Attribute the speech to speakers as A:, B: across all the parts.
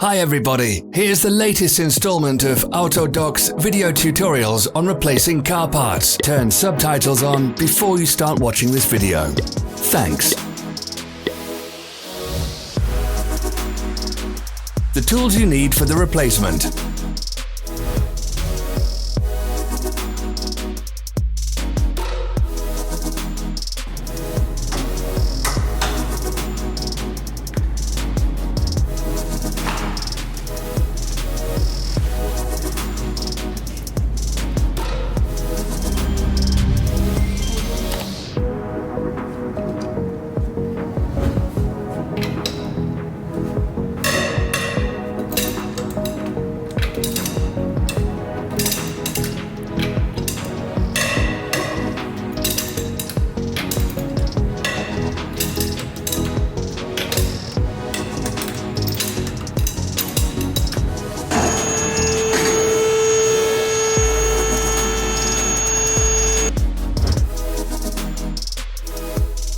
A: Hi everybody, here's the latest installment of Autodoc's video tutorials on replacing car parts. Turn subtitles on before you start watching this video. Thanks. The tools you need for the replacement.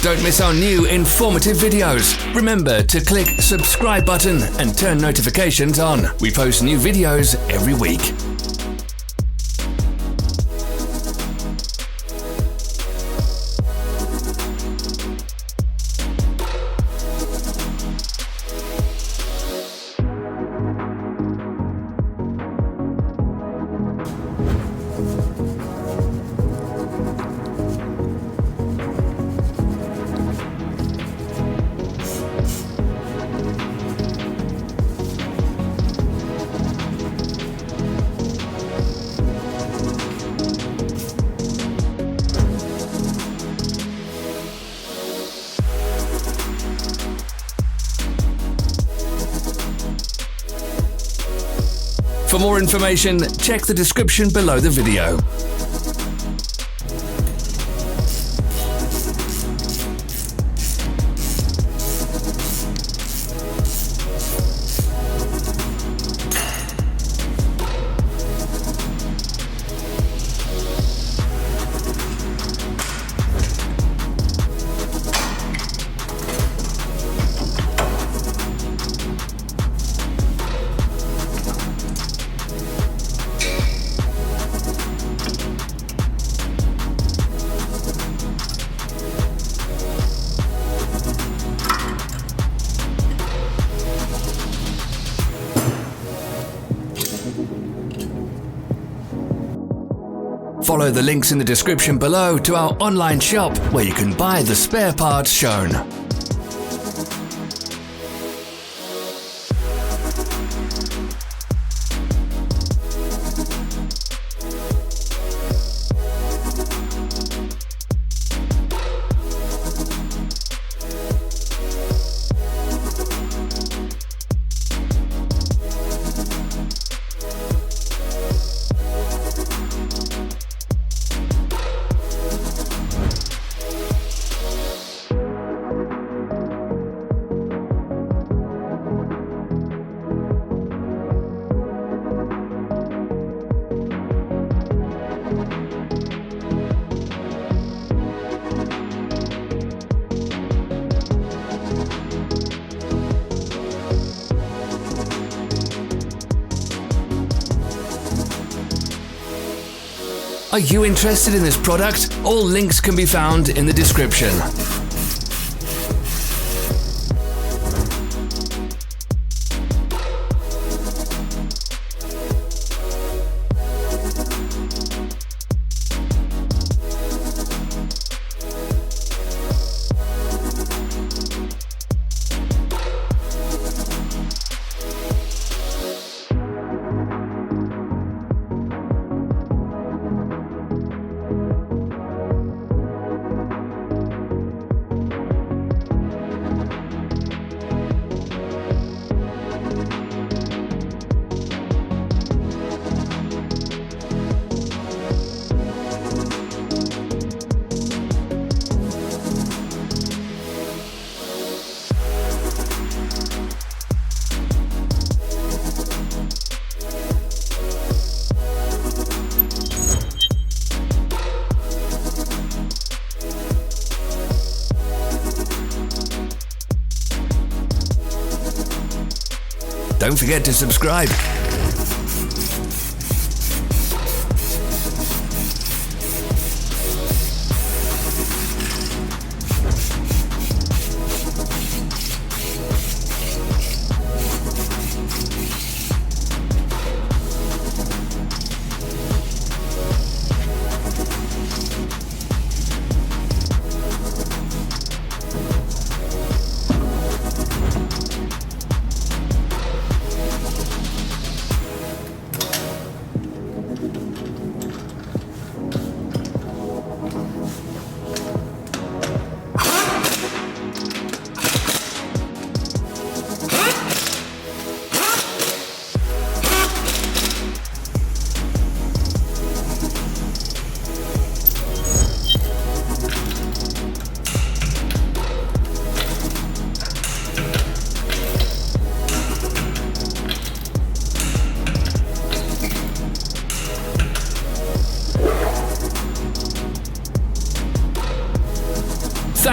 A: Don't miss our new informative videos. Remember to click subscribe button and turn notifications on. We post new videos every week. For more information, check the description below the video. Follow the links in the description below to our online shop where you can buy the spare parts shown. Are you interested in this product? All links can be found in the description. don't forget to subscribe.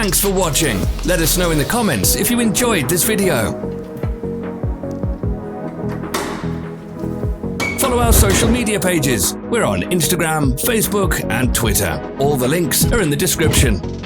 A: Thanks for watching. Let us know in the comments if you enjoyed this video. Follow our social media pages. We're on Instagram, Facebook and Twitter. All the links are in the description.